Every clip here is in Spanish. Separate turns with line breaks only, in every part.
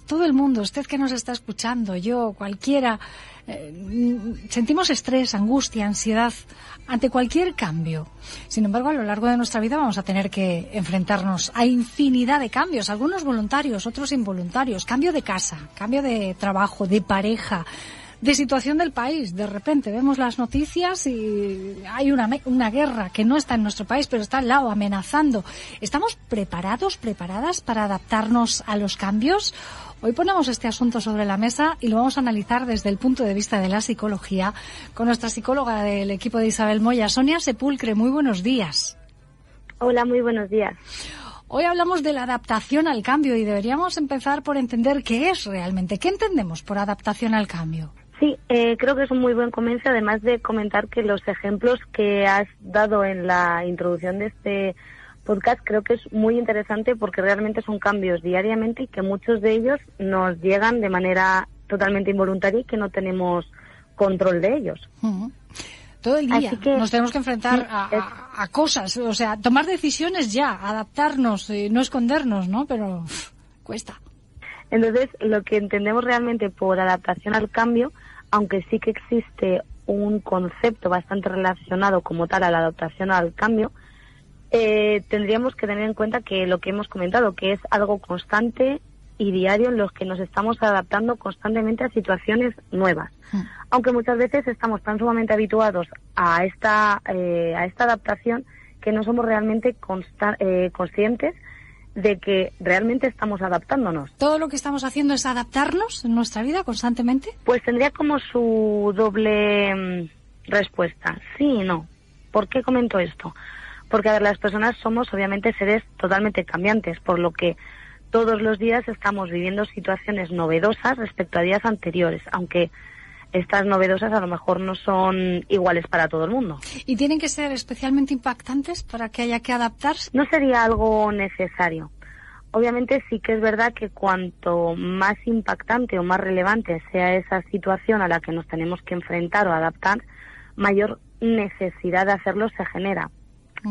Todo el mundo, usted que nos está escuchando, yo, cualquiera, sentimos estrés, angustia, ansiedad ante cualquier cambio. Sin embargo, a lo largo de nuestra vida vamos a tener que enfrentarnos a infinidad de cambios, algunos voluntarios, otros involuntarios. Cambio de casa, cambio de trabajo, de pareja, de situación del país. De repente vemos las noticias y hay una guerra que no está en nuestro país, pero está al lado, amenazando. ¿Estamos preparadas para adaptarnos a los cambios? Hoy ponemos este asunto sobre la mesa y lo vamos a analizar desde el punto de vista de la psicología con nuestra psicóloga del equipo de Isabel Moya, Sonia Sepulcre. Muy buenos días.
Hola, muy buenos días.
Hoy hablamos de la adaptación al cambio y deberíamos empezar por entender qué es realmente. ¿Qué entendemos por adaptación al cambio?
Sí, creo que es un muy buen comienzo, además de comentar que los ejemplos que has dado en la introducción de este podcast creo que es muy interesante porque realmente son cambios diariamente y que muchos de ellos nos llegan de manera totalmente involuntaria y que no tenemos control de ellos.
Todo el día nos tenemos que enfrentar a cosas, o sea, tomar decisiones ya, adaptarnos, no escondernos, ¿no? Pero cuesta.
Entonces, lo que entendemos realmente por adaptación al cambio, aunque sí que existe un concepto bastante relacionado como tal a la adaptación al cambio, tendríamos que tener en cuenta que lo que hemos comentado, que es algo constante y diario en los que nos estamos adaptando constantemente a situaciones nuevas. Aunque muchas veces estamos tan sumamente habituados a esta adaptación que no somos realmente conscientes de que realmente estamos adaptándonos.
¿Todo lo que estamos haciendo es adaptarnos en nuestra vida constantemente?
Pues tendría como su doble respuesta, sí y no. ¿Por qué comento esto? Porque, a ver, las personas somos obviamente seres totalmente cambiantes, por lo que todos los días estamos viviendo situaciones novedosas respecto a días anteriores, aunque estas novedosas a lo mejor no son iguales para todo el mundo.
¿Y tienen que ser especialmente impactantes para que haya que adaptarse?
No sería algo necesario. Obviamente sí que es verdad que cuanto más impactante o más relevante sea esa situación a la que nos tenemos que enfrentar o adaptar, mayor necesidad de hacerlo se genera.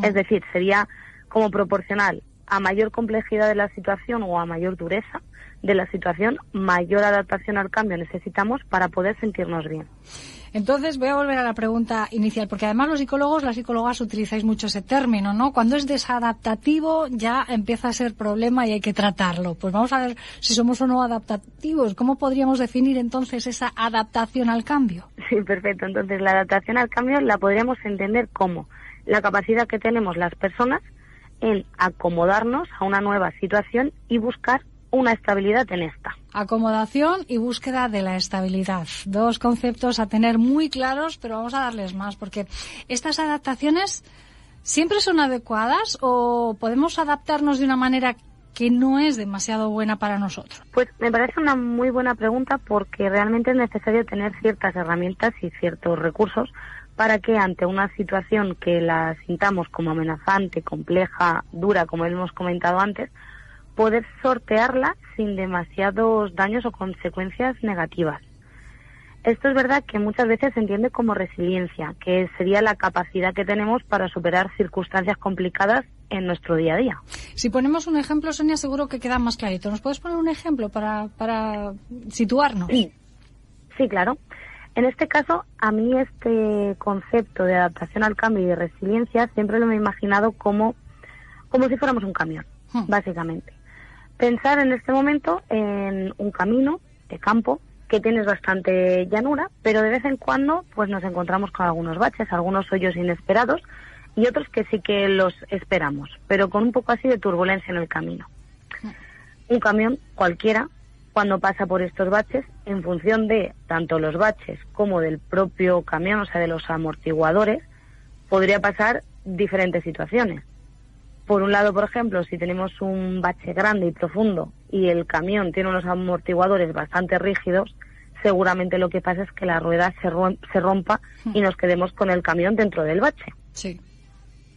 Es decir, sería como proporcional a mayor complejidad de la situación o a mayor dureza de la situación, mayor adaptación al cambio necesitamos para poder sentirnos bien.
Entonces voy a volver a la pregunta inicial, porque además los psicólogos, las psicólogas utilizáis mucho ese término, ¿no? Cuando es desadaptativo ya empieza a ser problema y hay que tratarlo. Pues vamos a ver si somos o no adaptativos. ¿Cómo podríamos definir entonces esa adaptación al cambio?
Sí, perfecto. Entonces la adaptación al cambio la podríamos entender como la capacidad que tenemos las personas en acomodarnos a una nueva situación y buscar una estabilidad en esta.
Acomodación y búsqueda de la estabilidad. Dos conceptos a tener muy claros, pero vamos a darles más, porque estas adaptaciones siempre son adecuadas o podemos adaptarnos de una manera que no es demasiado buena para nosotros.
Pues me parece una muy buena pregunta porque realmente es necesario tener ciertas herramientas y ciertos recursos para que ante una situación que la sintamos como amenazante, compleja, dura, como hemos comentado antes, poder sortearla sin demasiados daños o consecuencias negativas. Esto es verdad que muchas veces se entiende como resiliencia, que sería la capacidad que tenemos para superar circunstancias complicadas en nuestro día a día.
Si ponemos un ejemplo, Sonia, seguro que queda más clarito. ¿Nos puedes poner un ejemplo para situarnos?
Sí, claro. En este caso, a mí este concepto de adaptación al cambio y de resiliencia siempre lo he imaginado como si fuéramos un camión, básicamente. Pensar en este momento en un camino de campo que tienes bastante llanura, pero de vez en cuando pues nos encontramos con algunos baches, algunos hoyos inesperados y otros que sí que los esperamos, pero con un poco así de turbulencia en el camino. Un camión cualquiera, cuando pasa por estos baches, en función de tanto los baches como del propio camión, o sea, de los amortiguadores, podría pasar diferentes situaciones. Por un lado, por ejemplo, si tenemos un bache grande y profundo y el camión tiene unos amortiguadores bastante rígidos, seguramente lo que pasa es que la rueda se rompa y nos quedemos con el camión dentro del bache.
Sí.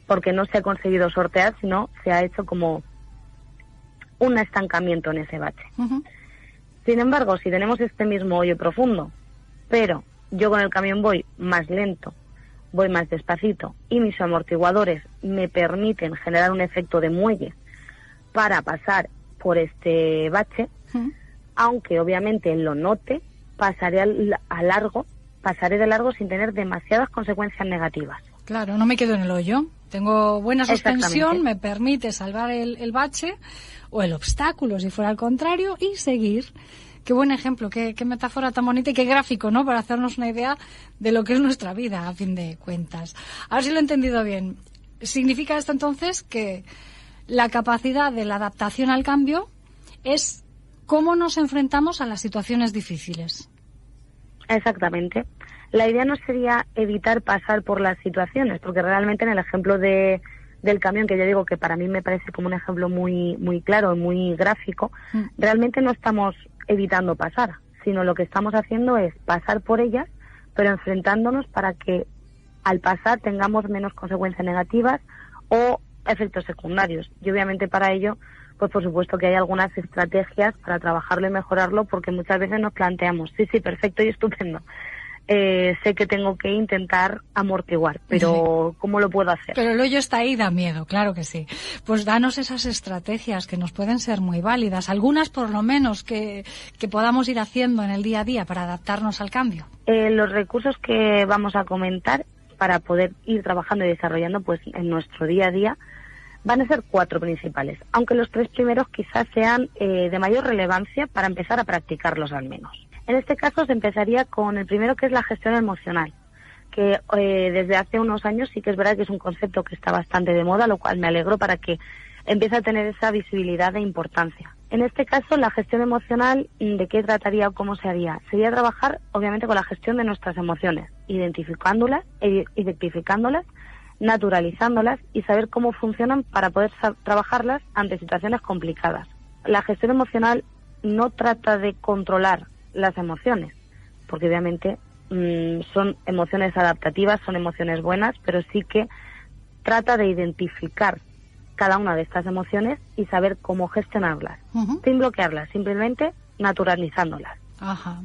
Porque no se ha conseguido sortear, sino se ha hecho como un estancamiento en ese bache. Sin embargo, si tenemos este mismo hoyo profundo, pero yo con el camión voy más lento, voy más despacito y mis amortiguadores me permiten generar un efecto de muelle para pasar por este bache, aunque obviamente lo note, pasaré de largo sin tener demasiadas consecuencias negativas.
Claro, no me quedo en el hoyo. Tengo buena suspensión, me permite salvar el bache o el obstáculo, si fuera al contrario, y seguir. Qué buen ejemplo, qué metáfora tan bonita y qué gráfico, ¿no? Para hacernos una idea de lo que es nuestra vida, a fin de cuentas. A ver si lo he entendido bien. ¿Significa esto entonces que la capacidad de la adaptación al cambio es cómo nos enfrentamos a las situaciones difíciles?
Exactamente. La idea no sería evitar pasar por las situaciones, porque realmente en el ejemplo del camión, que yo digo que para mí me parece como un ejemplo muy, muy claro y muy gráfico, realmente no estamos evitando pasar, sino lo que estamos haciendo es pasar por ellas, pero enfrentándonos para que al pasar tengamos menos consecuencias negativas o efectos secundarios. Y obviamente para ello, pues por supuesto que hay algunas estrategias para trabajarlo y mejorarlo, porque muchas veces nos planteamos, sí, perfecto y estupendo. Sé que tengo que intentar amortiguar, pero ¿cómo lo puedo hacer?
Pero el hoyo está ahí, da miedo, claro que sí. Pues danos esas estrategias que nos pueden ser muy válidas, algunas por lo menos que podamos ir haciendo en el día a día para adaptarnos al cambio.
Los recursos que vamos a comentar para poder ir trabajando y desarrollando pues en nuestro día a día van a ser 4 principales, aunque los 3 primeros quizás sean de mayor relevancia para empezar a practicarlos al menos. En este caso se empezaría con el primero, que es la gestión emocional, que desde hace unos años sí que es verdad que es un concepto que está bastante de moda, lo cual me alegro para que empiece a tener esa visibilidad e importancia. En este caso, la gestión emocional, ¿de qué trataría o cómo se haría? Sería trabajar, obviamente, con la gestión de nuestras emociones, identificándolas, naturalizándolas y saber cómo funcionan para poder trabajarlas ante situaciones complicadas. La gestión emocional no trata de controlar las emociones, porque obviamente son emociones adaptativas, son emociones buenas, pero sí que trata de identificar cada una de estas emociones y saber cómo gestionarlas, sin bloquearlas, simplemente naturalizándolas.
Ajá.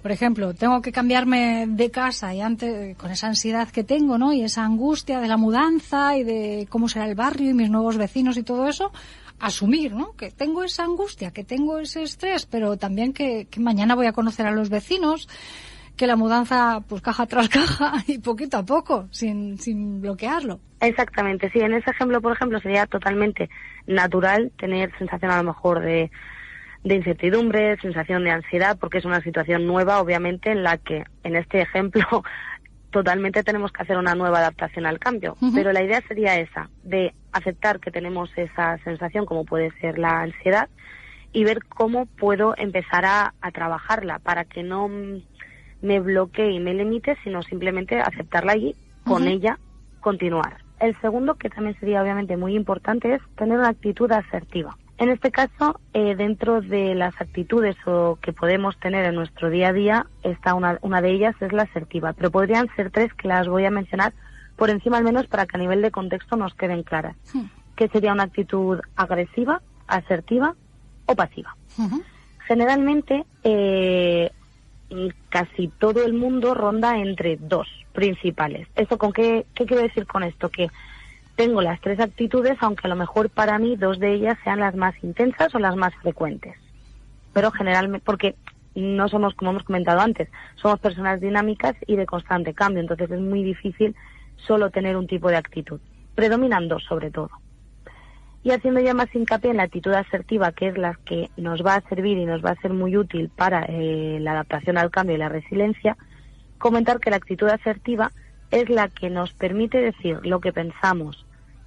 Por ejemplo, tengo que cambiarme de casa y antes con esa ansiedad que tengo, ¿no? Y esa angustia de la mudanza y de cómo será el barrio y mis nuevos vecinos y todo eso, asumir, ¿no? Que tengo esa angustia, que tengo ese estrés, pero también que mañana voy a conocer a los vecinos, que la mudanza, pues caja tras caja y poquito a poco, sin bloquearlo.
Exactamente, sí. En ese ejemplo, por ejemplo, sería totalmente natural tener sensación a lo mejor de incertidumbre, sensación de ansiedad, porque es una situación nueva, obviamente, en la que, en este ejemplo, totalmente tenemos que hacer una nueva adaptación al cambio. Pero la idea sería esa, de aceptar que tenemos esa sensación, como puede ser la ansiedad, y ver cómo puedo empezar a trabajarla para que no me bloquee y me limite, sino simplemente aceptarla y con ella continuar. El segundo, que también sería obviamente muy importante, es tener una actitud asertiva. En este caso, dentro de las actitudes que podemos tener en nuestro día a día, está una de ellas es la asertiva, pero podrían ser 3 que las voy a mencionar por encima al menos para que a nivel de contexto nos queden claras. Que sería una actitud agresiva, asertiva o pasiva. Generalmente, casi todo el mundo ronda entre 2 principales. ¿Esto con qué quiero decir con esto? Que tengo las 3 actitudes, aunque a lo mejor para mí 2 de ellas sean las más intensas o las más frecuentes. Pero generalmente, porque no somos, como hemos comentado antes, somos personas dinámicas y de constante cambio, entonces es muy difícil solo tener un tipo de actitud. Predominan 2 sobre todo. Y haciendo ya más hincapié en la actitud asertiva, que es la que nos va a servir y nos va a ser muy útil para la adaptación al cambio y la resiliencia, comentar que la actitud asertiva es la que nos permite decir lo que pensamos,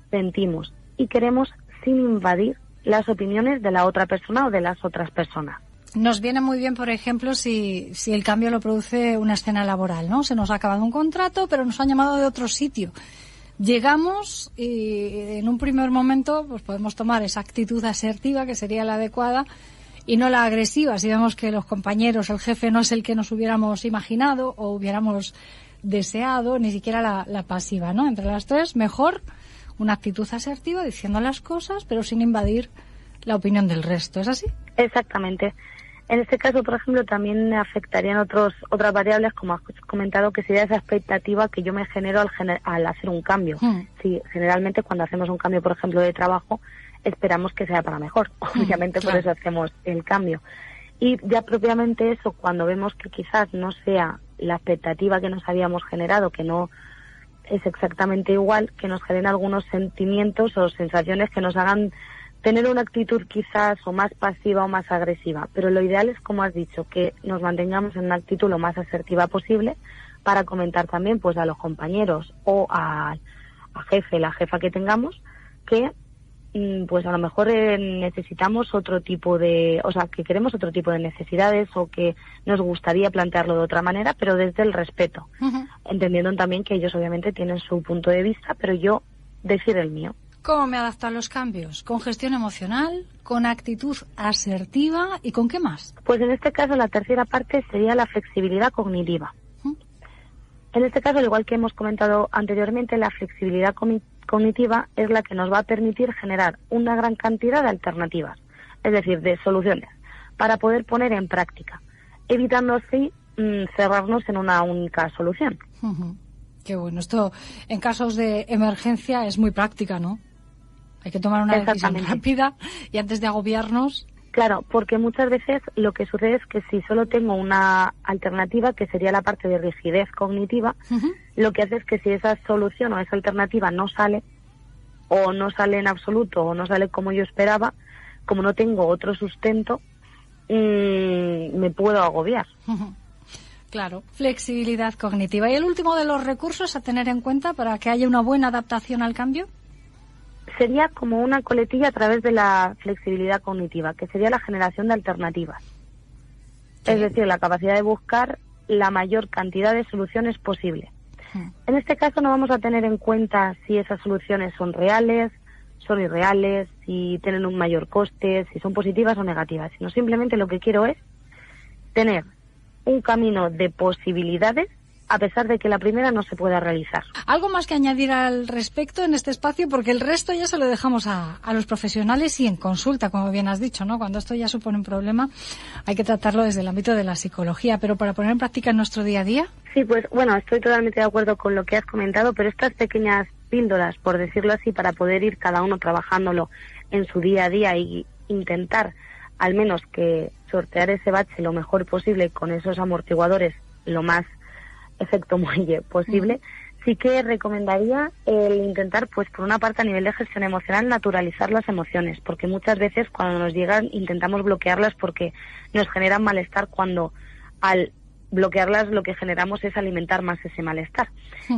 sentimos y queremos sin invadir las opiniones de la otra persona o de las otras personas.
Nos viene muy bien, por ejemplo, si el cambio lo produce una escena laboral, ¿no? Se nos ha acabado un contrato, pero nos han llamado de otro sitio. Llegamos y en un primer momento pues podemos tomar esa actitud asertiva, que sería la adecuada, y no la agresiva, si vemos que los compañeros, el jefe no es el que nos hubiéramos imaginado o hubiéramos deseado, ni siquiera la pasiva, ¿no? Entre las 3, mejor una actitud asertiva, diciendo las cosas, pero sin invadir la opinión del resto. ¿Es así?
Exactamente. En este caso, por ejemplo, también afectarían otras variables, como has comentado, que sería esa expectativa que yo me genero al hacer un cambio. Sí, generalmente cuando hacemos un cambio, por ejemplo, de trabajo, esperamos que sea para mejor. Obviamente, claro. Por eso hacemos el cambio. Y ya propiamente eso, cuando vemos que quizás no sea la expectativa que nos habíamos generado, que no es exactamente igual, que nos generen algunos sentimientos o sensaciones que nos hagan tener una actitud quizás o más pasiva o más agresiva. Pero lo ideal es, como has dicho, que nos mantengamos en una actitud lo más asertiva posible para comentar también pues a los compañeros o a jefe, la jefa que tengamos, que pues a lo mejor necesitamos otro tipo de, o sea, que queremos otro tipo de necesidades o que nos gustaría plantearlo de otra manera, pero desde el respeto, entendiendo también que ellos obviamente tienen su punto de vista, pero yo decir el mío.
¿Cómo me adapto a los cambios? ¿Con gestión emocional? ¿Con actitud asertiva? ¿Y con qué más?
Pues en este caso la tercera parte sería la flexibilidad cognitiva. En este caso, al igual que hemos comentado anteriormente, la flexibilidad cognitiva es la que nos va a permitir generar una gran cantidad de alternativas, es decir, de soluciones, para poder poner en práctica, evitando así cerrarnos en una única solución.
Qué bueno. Esto, en casos de emergencia, es muy práctica, ¿no? Hay que tomar una decisión rápida y antes de agobiarnos.
Claro, porque muchas veces lo que sucede es que si solo tengo una alternativa, que sería la parte de rigidez cognitiva, lo que hace es que si esa solución o esa alternativa no sale, o no sale en absoluto, o no sale como yo esperaba, como no tengo otro sustento, me puedo agobiar.
Claro, flexibilidad cognitiva. ¿Y el último de los recursos a tener en cuenta para que haya una buena adaptación al cambio?
Sería como una coletilla a través de la flexibilidad cognitiva, que sería la generación de alternativas. ¿Qué? Es decir, la capacidad de buscar la mayor cantidad de soluciones posible. En este caso no vamos a tener en cuenta si esas soluciones son reales, son irreales, si tienen un mayor coste, si son positivas o negativas, sino simplemente lo que quiero es tener un camino de posibilidades a pesar de que la primera no se pueda realizar.
¿Algo más que añadir al respecto en este espacio? Porque el resto ya se lo dejamos a los profesionales y en consulta, como bien has dicho, ¿no? Cuando esto ya supone un problema, hay que tratarlo desde el ámbito de la psicología. Pero para poner en práctica en nuestro día a día.
Sí, pues bueno, estoy totalmente de acuerdo con lo que has comentado, pero estas pequeñas píldoras, por decirlo así, para poder ir cada uno trabajándolo en su día a día y intentar al menos que sortear ese bache lo mejor posible con esos amortiguadores lo más efecto muelle posible, sí que recomendaría el intentar, pues por una parte a nivel de gestión emocional, naturalizar las emociones, porque muchas veces cuando nos llegan intentamos bloquearlas porque nos generan malestar, cuando al bloquearlas lo que generamos es alimentar más ese malestar.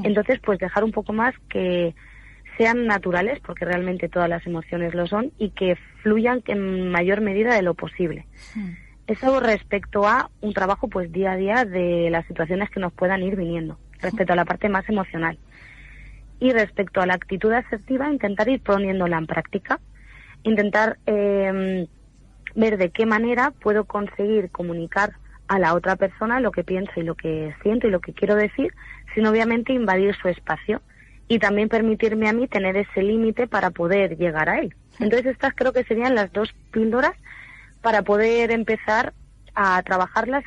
Entonces, pues dejar un poco más que sean naturales, porque realmente todas las emociones lo son, y que fluyan en mayor medida de lo posible. Eso respecto a un trabajo pues día a día de las situaciones que nos puedan ir viniendo, respecto a la parte más emocional. Y respecto a la actitud asertiva, intentar ir poniéndola en práctica, intentar ver de qué manera puedo conseguir comunicar a la otra persona lo que pienso y lo que siento y lo que quiero decir, sin obviamente invadir su espacio, y también permitirme a mí tener ese límite para poder llegar a él. Entonces estas creo que serían las dos píldoras para poder empezar a trabajarlas